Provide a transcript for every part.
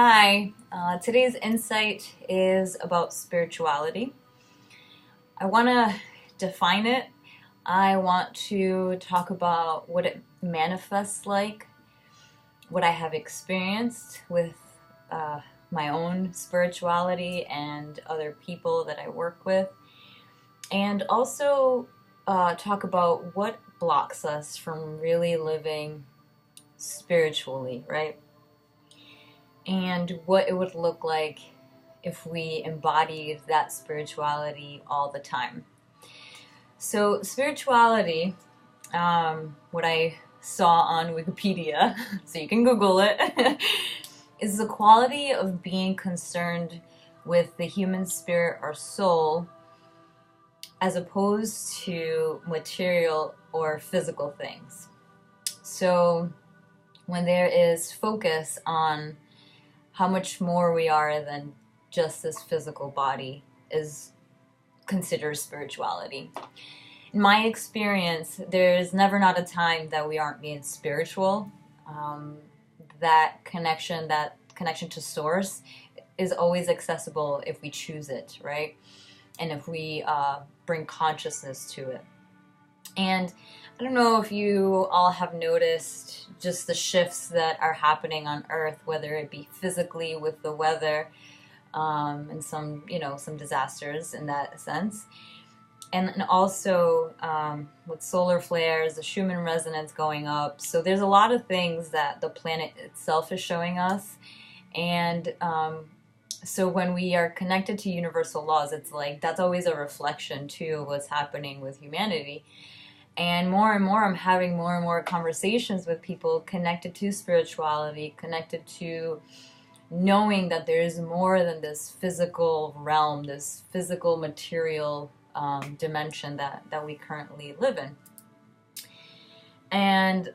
Hi, today's insight is about spirituality. I want to define it. I want to talk about what it manifests like, what I have experienced with uh, my own spirituality and other people that I work with, and also talk about what blocks us from really living spiritually, right? And what it would look like if we embodied that spirituality all the time. So, spirituality, what I saw on Wikipedia, so you can Google it, is the quality of being concerned with the human spirit or soul as opposed to material or physical things. So, when there is focus on how much more we are than just this physical body is considered spirituality. In my experience, there's never not a time that we aren't being spiritual. That connection to source is always accessible if we choose it, right? And if we bring consciousness to it. And I don't know if you all have noticed just the shifts that are happening on Earth, whether it be physically with the weather, and some disasters in that sense. And also with solar flares, the Schumann resonance going up. So there's a lot of things that the planet itself is showing us. And so when we are connected to universal laws, it's like that's always a reflection too of what's happening with humanity. And more, I'm having more and more conversations with people connected to spirituality, connected to knowing that there is more than this physical realm, this physical material dimension that we currently live in. And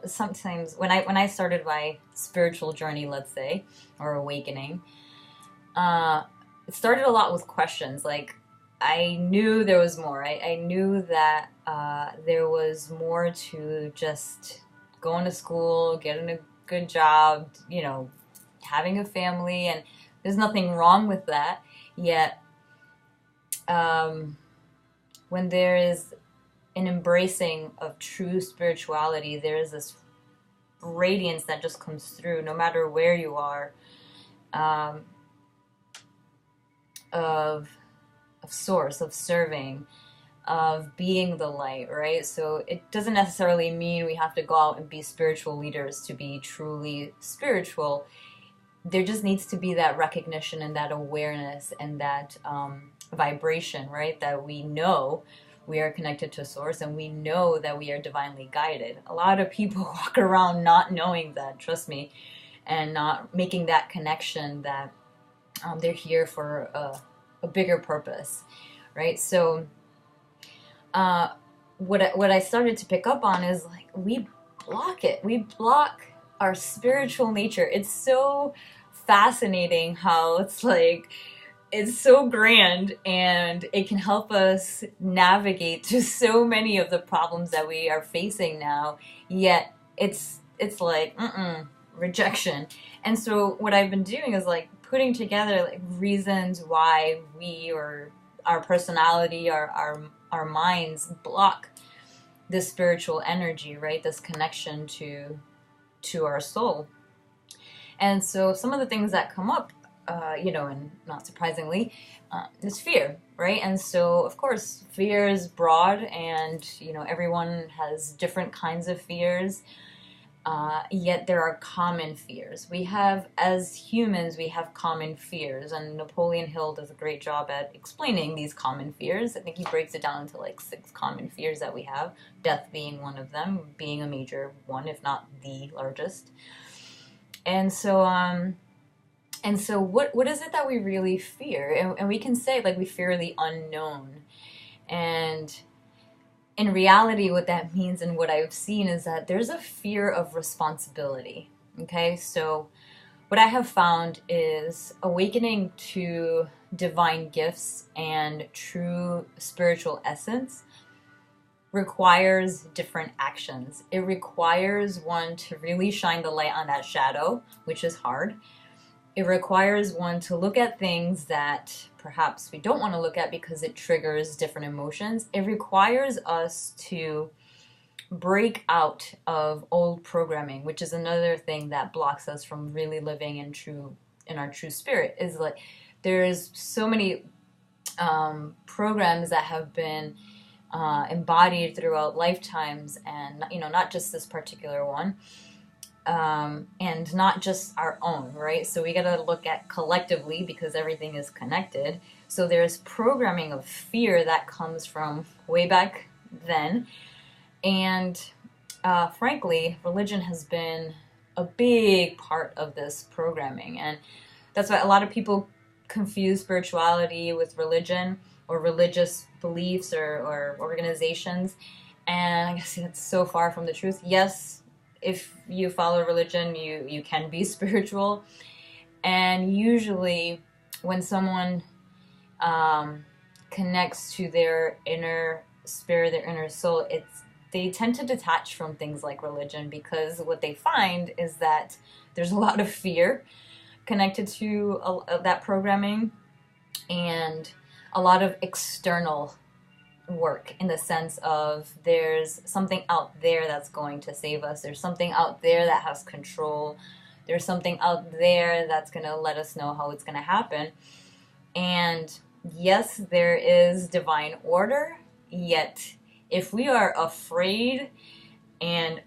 sometimes when I started my spiritual journey, let's say, or awakening, it started a lot with questions. Like, I knew there was more. I knew that there was more to just going to school, getting a good job, having a family, and there's nothing wrong with that. Yet, when there is an embracing of true spirituality, there is this radiance that just comes through, no matter where you are, of source, of serving, of being the light, right? So it doesn't necessarily mean we have to go out and be spiritual leaders to be truly spiritual. There just needs to be that recognition and that awareness and that vibration, right? That we know we are connected to source and we know that we are divinely guided. A lot of people walk around not knowing that, trust me, and not making that connection that they're here for a bigger purpose, right? So what I started to pick up on is like we block it. We block our spiritual nature. It's so fascinating how it's so grand and it can help us navigate through so many of the problems that we are facing now. Yet it's like rejection. And so what I've been doing is like putting together like reasons why we or our personality, our minds block this spiritual energy, right? This connection to our soul. And so some of the things that come up, and not surprisingly, is fear, right? And so, of course, fear is broad, and everyone has different kinds of fears. Yet there are common fears. As humans, we have common fears, and Napoleon Hill does a great job at explaining these common fears. I think he breaks it down into like 6 common fears that we have, death being one of them, being a major one, if not the largest. And so, what is it that we really fear? And we can say like we fear the unknown. And in reality, what that means and what I've seen is that there's a fear of responsibility. Okay, so what I have found is awakening to divine gifts and true spiritual essence requires different actions. It requires one to really shine the light on that shadow, which is hard. It requires one to look at things that perhaps we don't want to look at because it triggers different emotions. It requires us to break out of old programming, which is another thing that blocks us from really living in our true spirit. Is like there's so many programs that have been embodied throughout lifetimes, and not just this particular one, and not just our own, right? So we got to look at collectively because everything is connected. So there's programming of fear that comes from way back then, and frankly, religion has been a big part of this programming, and that's why a lot of people confuse spirituality with religion or religious beliefs or organizations, and I guess that's so far from the truth. Yes, if you follow religion, you can be spiritual, and usually when someone connects to their inner spirit, their inner soul, they tend to detach from things like religion, because what they find is that there's a lot of fear connected to that programming, and a lot of external work, in the sense of there's something out there that's going to save us. There's something out there that has control. There's something out there that's going to let us know how it's going to happen. And yes, there is divine order, yet if we are afraid and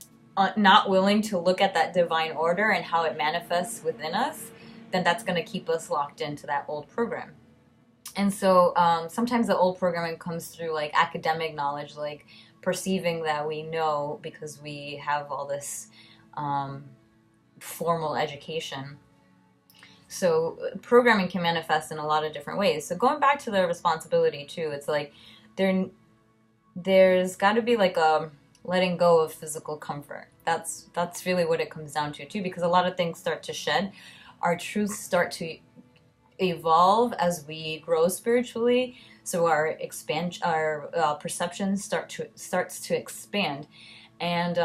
not willing to look at that divine order and how it manifests within us, then that's going to keep us locked into that old program. And so sometimes the old programming comes through like academic knowledge, like perceiving that we know because we have all this formal education. So programming can manifest in a lot of different ways. So going back to the responsibility too, it's like there's got to be like a letting go of physical comfort. That's really what it comes down to too, because a lot of things start to shed. Our truths start to evolve as we grow spiritually. So our perception starts to expand, and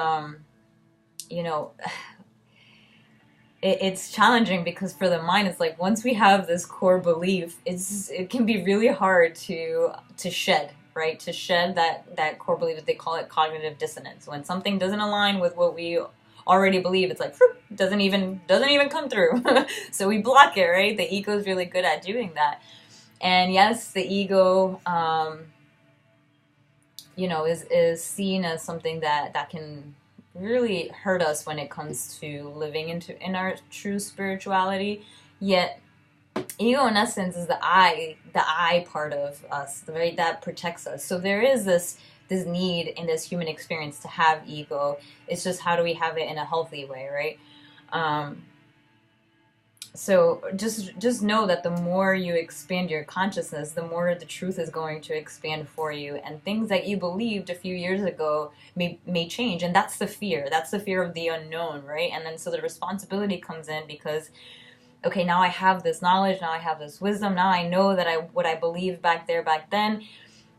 it's challenging, because for the mind, it's like once we have this core belief, it can be really hard to shed, right? To shed that core belief. That they call it cognitive dissonance. When something doesn't align with what we already believe, it's like doesn't even come through. So we block it, right? The ego is really good at doing that. And yes, the ego is seen as something that can really hurt us when it comes to living in our true spirituality. Yet ego in essence is the I part of us, that protects us. So there is this need in this human experience to have ego. It's just, how do we have it in a healthy way, right? So just know that the more you expand your consciousness, the more the truth is going to expand for you, and things that you believed a few years ago may change. And that's the fear. That's the fear of the unknown, right? And then so the responsibility comes in, because okay, now I have this knowledge, now I have this wisdom, now I know that what I believed back then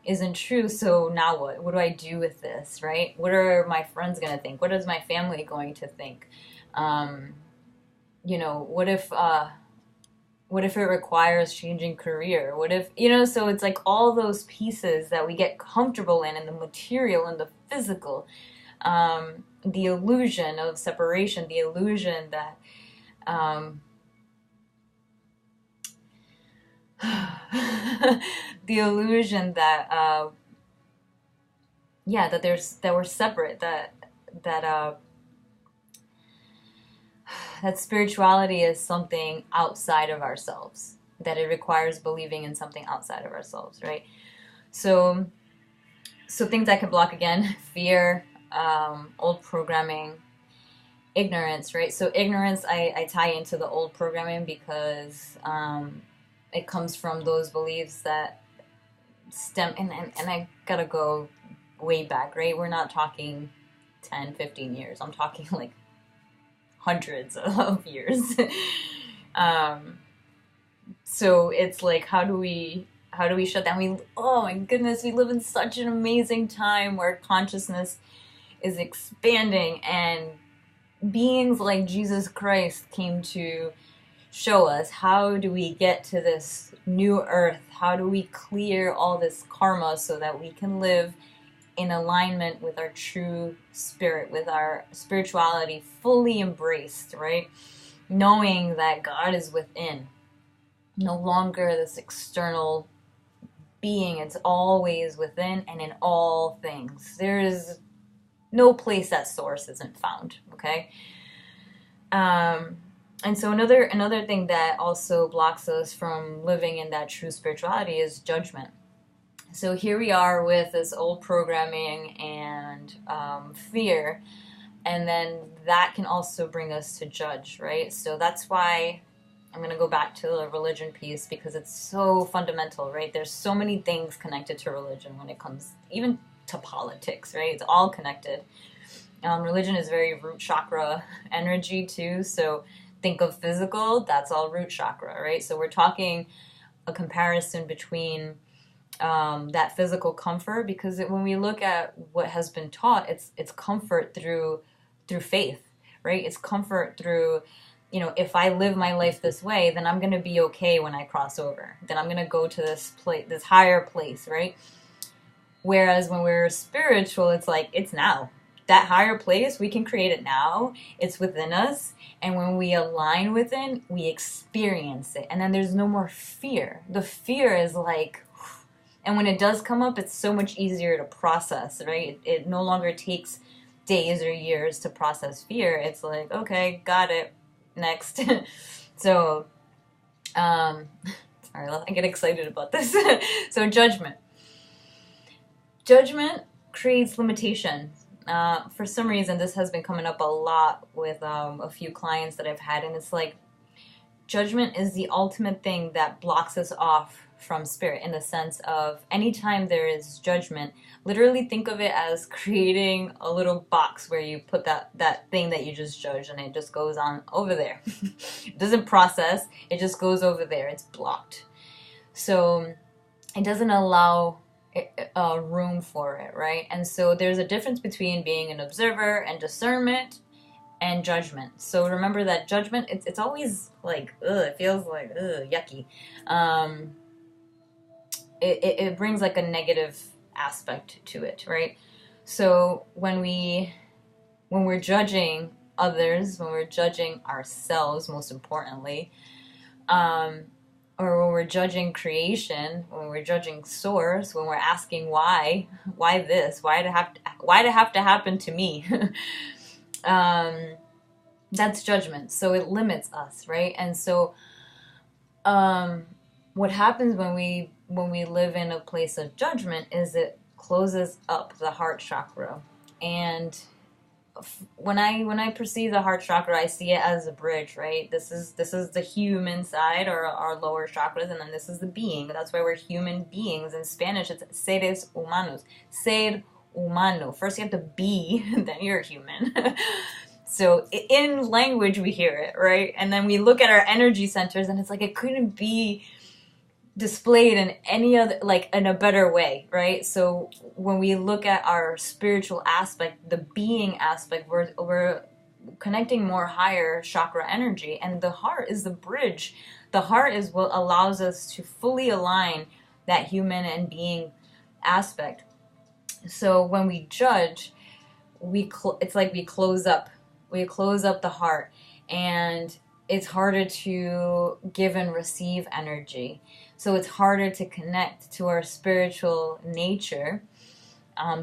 isn't true. So now what? What do I do with this, right? What are my friends going to think? What is my family going to think? What if it requires changing career? What if, so it's like all those pieces that we get comfortable in the material and the physical, the illusion of separation, the illusion that, the illusion that that we're separate, that spirituality is something outside of ourselves, that it requires believing in something outside of ourselves, right? So things that can block, again, fear, old programming, ignorance, right? So ignorance, I tie into the old programming, because it comes from those beliefs that stem, and I gotta go way back, right? We're not talking 10, 15 years. I'm talking like hundreds of years. So it's like, how do we How do we shut down? Oh my goodness, we live in such an amazing time where consciousness is expanding, and beings like Jesus Christ came to show us how do we get to this new earth, how do we clear all this karma so that we can live in alignment with our true spirit, with our spirituality fully embraced, right? Knowing that God is within, no longer this external being. It's always within and in all things. There is no place that source isn't found, okay? And so another thing that also blocks us from living in that true spirituality is judgment. So here we are with this old programming and fear, and then that can also bring us to judge, right? So that's why I'm going to go back to the religion piece, because it's so fundamental, right? There's so many things connected to religion when it comes even to politics, right? It's all connected. Religion is very root chakra energy too, so think of physical, that's all root chakra, right? So we're talking a comparison between that physical comfort, because when we look at what has been taught, it's comfort through faith, right? It's comfort through, if I live my life this way, then I'm going to be okay when I cross over. Then I'm going to go to this place, this higher place, right? Whereas when we're spiritual, it's like, it's now. That higher place, we can create it now. It's within us. And when we align within, we experience it. And then there's no more fear. The fear is like, and when it does come up, it's so much easier to process, right? It no longer takes days or years to process fear. It's like, okay, got it. Next. So, sorry, I get excited about this. So judgment. Judgment creates limitation. For some reason, this has been coming up a lot with a few clients that I've had, and it's like, judgment is the ultimate thing that blocks us off from spirit, in the sense of anytime there is judgment, literally think of it as creating a little box where you put that thing that you just judged, and it just goes on over there. It doesn't process, it just goes over there. It's blocked. So it doesn't allow room for it, right? And so there's a difference between being an observer and discernment and judgment. So remember that judgment, it's always like, it feels like, yucky. It brings like a negative aspect to it, right? So when we're judging others, when we're judging ourselves, most importantly, or when we're judging creation, when we're judging source, when we're asking why this, why did it have to happen to me? That's judgment. So it limits us, right? And so what happens when we live in a place of judgment is it closes up the heart chakra. And when I perceive the heart chakra, I see it as a bridge, right? This is the human side, or our lower chakras, and then this is the being. That's why we're human beings. In Spanish, it's seres humanos. Ser humano. First you have to be, then you're human. So in language we hear it, right? And then we look at our energy centers, and it's like it couldn't be displayed in any other, like in a better way, right? So when we look at our spiritual aspect, the being aspect, we're connecting more higher chakra energy, and the heart is the bridge. The heart is what allows us to fully align that human and being aspect. So when we judge, it's like we close up the heart, and it's harder to give and receive energy. So it's harder to connect to our spiritual nature,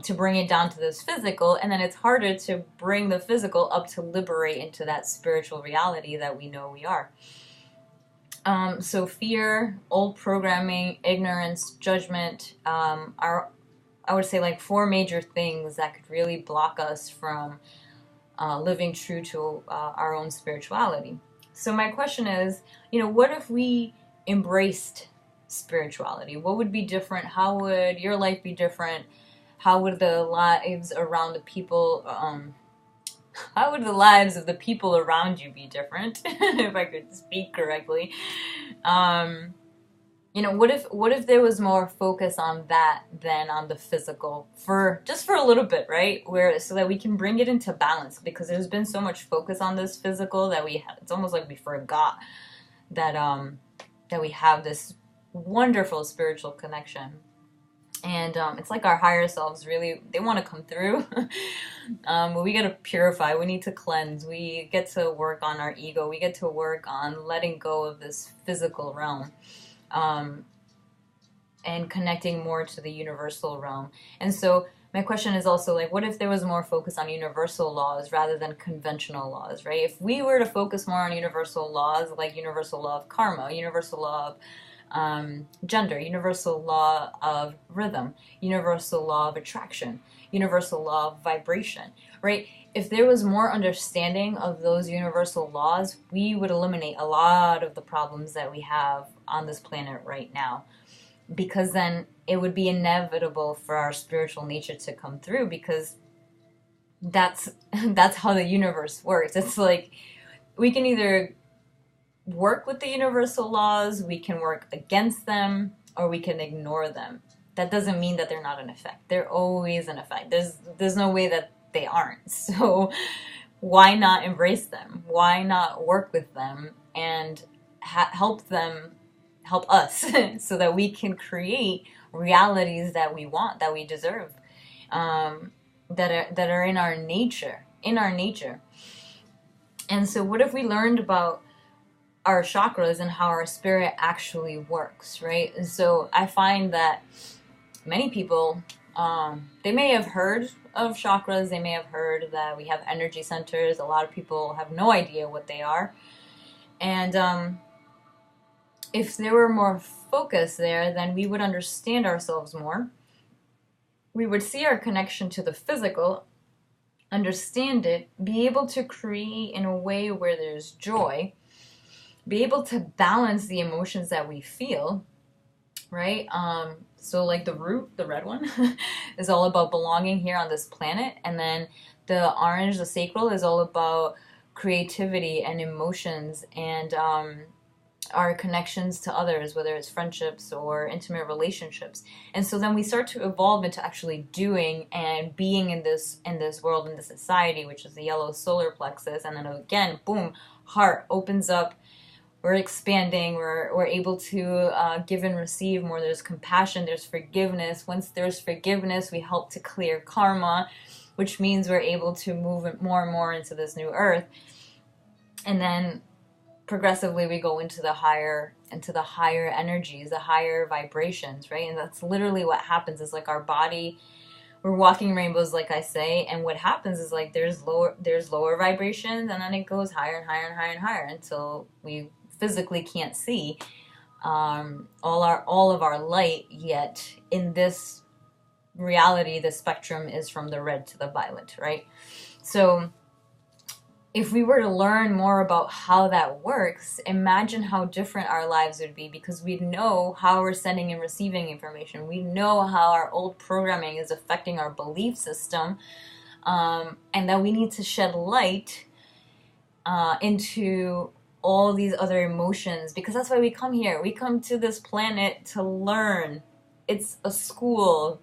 to bring it down to this physical, and then it's harder to bring the physical up to liberate into that spiritual reality that we know we are. So fear, old programming, ignorance, judgment are, I would say, like 4 major things that could really block us from living true to our own spirituality. So my question is, what if we embraced spirituality? What would be different? How would your life be different? How would the lives around the people, how would the lives of the people around you be different? If I could speak correctly. You know, what if there was more focus on that than on the physical for just for a little bit, right? Where so that we can bring it into balance because there's been so much focus on this physical that it's almost like we forgot that that we have this wonderful spiritual connection. And it's like our higher selves really they want to come through. But we got to purify, we need to cleanse, we get to work on our ego, we get to work on letting go of this physical realm, um, and connecting more to the universal realm. And so my question is also like, what if there was more focus on universal laws rather than conventional laws, right? If we were to focus more on universal laws, like universal law of karma, universal law of gender, universal law of rhythm, universal law of attraction, universal law of vibration, right? If there was more understanding of those universal laws, we would eliminate a lot of the problems that we have on this planet right now. Because then it would be inevitable for our spiritual nature to come through, because that's that's how the universe works. It's like we can either work with the universal laws, we can work against them, or we can ignore them. That doesn't mean that they're not in effect. They're always in effect. There's no way that they aren't. So why not embrace them? Why not work with them and help them help us so that we can create realities that we want, that we deserve, that are in our nature, And so what if we learned about our chakras and how our spirit actually works, right? And so I find that many people, they may have heard of chakras, they may have heard that we have energy centers. A lot of people have no idea what they are. And if there were more focus there, then we would understand ourselves more. We would see our connection to the physical, understand it, be able to create in a way where there's joy, be able to balance the emotions that we feel, right? So like the root, the red one, is all about belonging here on this planet. And then the orange, the sacral, is all about creativity and emotions and our connections to others, whether it's friendships or intimate relationships. And so then we start to evolve into actually doing and being in this world, in this society, which is the yellow solar plexus. And then again, boom, heart opens up. We're expanding. We're able to give and receive more. There's compassion. There's forgiveness. Once there's forgiveness, we help to clear karma, which means we're able to move more and more into this new earth. And then progressively we go into the higher energies, the higher vibrations, right? And that's literally what happens. Is like our body, we're walking rainbows, like I say, and what happens is like there's lower vibrations, and then it goes higher and higher and higher and higher until we physically can't see all of our light. Yet in this reality, the spectrum is from the red to the violet, right? So if we were to learn more about how that works, imagine how different our lives would be, because we'd know how we're sending and receiving information. We know how our old programming is affecting our belief system, and that we need to shed light into all these other emotions, because that's why we come here. We come to this planet to learn. It's a school.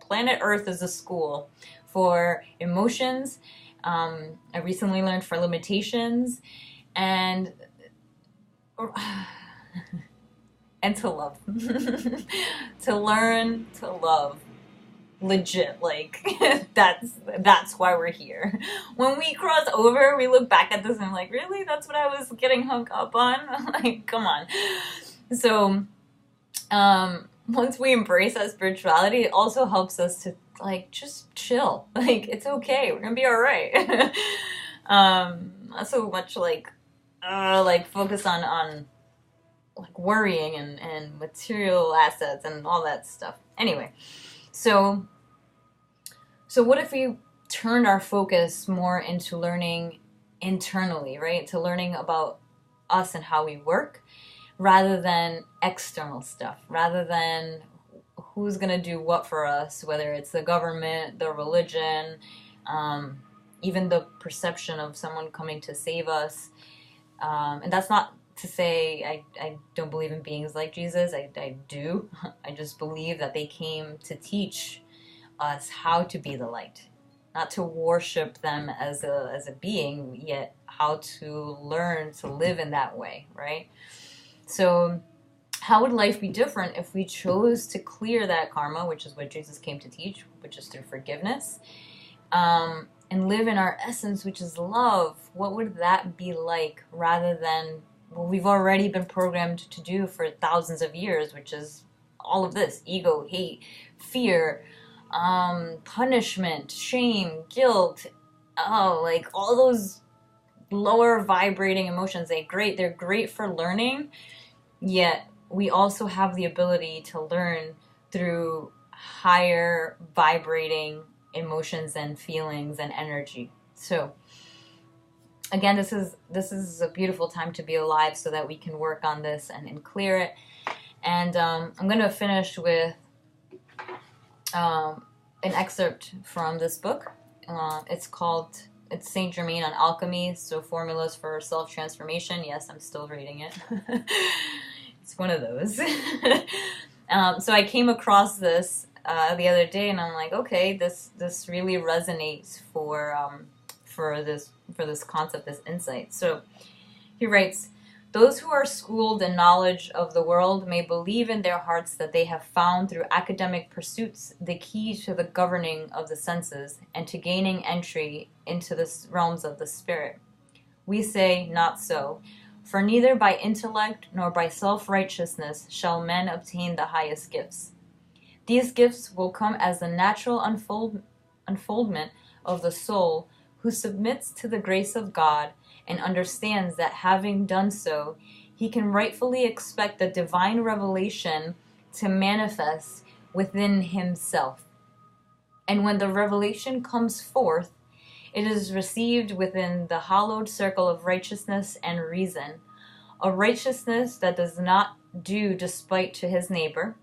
Planet Earth is a school for emotions. I recently learned for limitations and to love. To learn to love. Legit, like that's why we're here. When we cross over, we look back at this and I'm like, really? That's what I was getting hung up on? Like, come on. So once we embrace that spirituality, it also helps us to like just chill. Like, it's okay, we're gonna be all right. Not so much like focus on like worrying and material assets and all that stuff. Anyway, so what if we turned our focus more into learning internally, right? To learning about us and how we work, rather than external stuff, rather than who's going to do what for us, whether it's the government, the religion, even the perception of someone coming to save us. And that's not to say I don't believe in beings like Jesus. I do. I just believe that they came to teach us how to be the light, not to worship them as a being, yet how to learn to live in that way, right? So how would life be different if we chose to clear that karma, which is what Jesus came to teach, which is through forgiveness, and live in our essence, which is love? What would that be like, rather than what we've already been programmed to do for thousands of years, which is all of this: ego, hate, fear, punishment, shame, guilt, like all those lower vibrating emotions. They're great for learning, yet we also have the ability to learn through higher vibrating emotions and feelings and energy. So again, this is a beautiful time to be alive, so that we can work on this and clear it. And I'm going to finish with an excerpt from this book. It's Saint Germain on alchemy, so formulas for self-transformation. Yes, I'm still reading it. It's one of those. So I came across this the other day, and I'm like, okay, this really resonates for this concept, this insight. So he writes, "Those who are schooled in knowledge of the world may believe in their hearts that they have found through academic pursuits the key to the governing of the senses and to gaining entry into the realms of the spirit. We say, not so. For neither by intellect nor by self-righteousness shall men obtain the highest gifts. These gifts will come as the natural unfoldment of the soul who submits to the grace of God and understands that having done so, he can rightfully expect the divine revelation to manifest within himself. And when the revelation comes forth, it is received within the hallowed circle of righteousness and reason, a righteousness that does not do despite to his neighbor,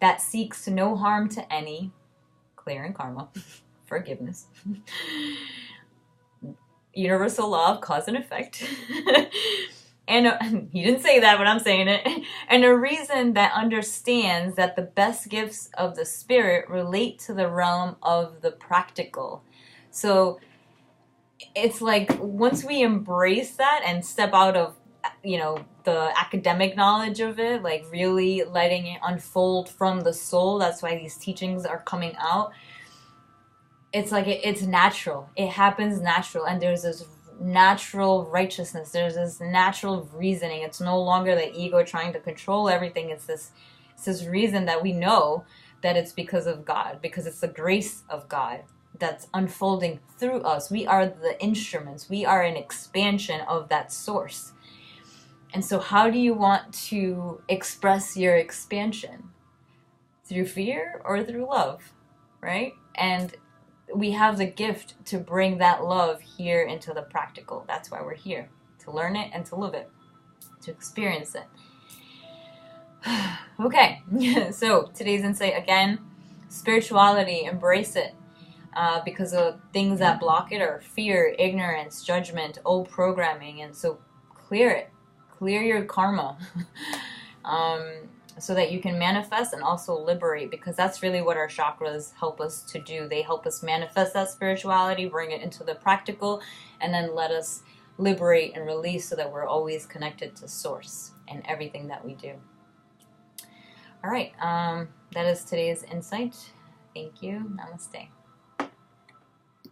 that seeks no harm to any, clearing karma, forgiveness, universal law of cause and effect, and he didn't say that, but I'm saying it, and a reason that understands that the best gifts of the spirit relate to the realm of the practical." So it's like, once we embrace that and step out of, the academic knowledge of it, like really letting it unfold from the soul, that's why these teachings are coming out. It's like it's natural. It happens natural, and there's this natural righteousness. There's this natural reasoning. It's no longer the ego trying to control everything. It's this reason that we know that it's because of God, because it's the grace of God that's unfolding through us. We are the instruments. We are an expansion of that source. And so how do you want to express your expansion? Through fear or through love, right? And we have the gift to bring that love here into the practical. That's why we're here, to learn it and to live it, to experience it. Okay, so today's insight again, spirituality, embrace it. Because of things that block it are fear, ignorance, judgment, old programming, and so clear it. Clear your karma. So that you can manifest and also liberate, because that's really what our chakras help us to do. They help us manifest that spirituality, bring it into the practical, and then let us liberate and release, so that we're always connected to source in everything that we do. All right, that is today's insight. Thank you. Namaste.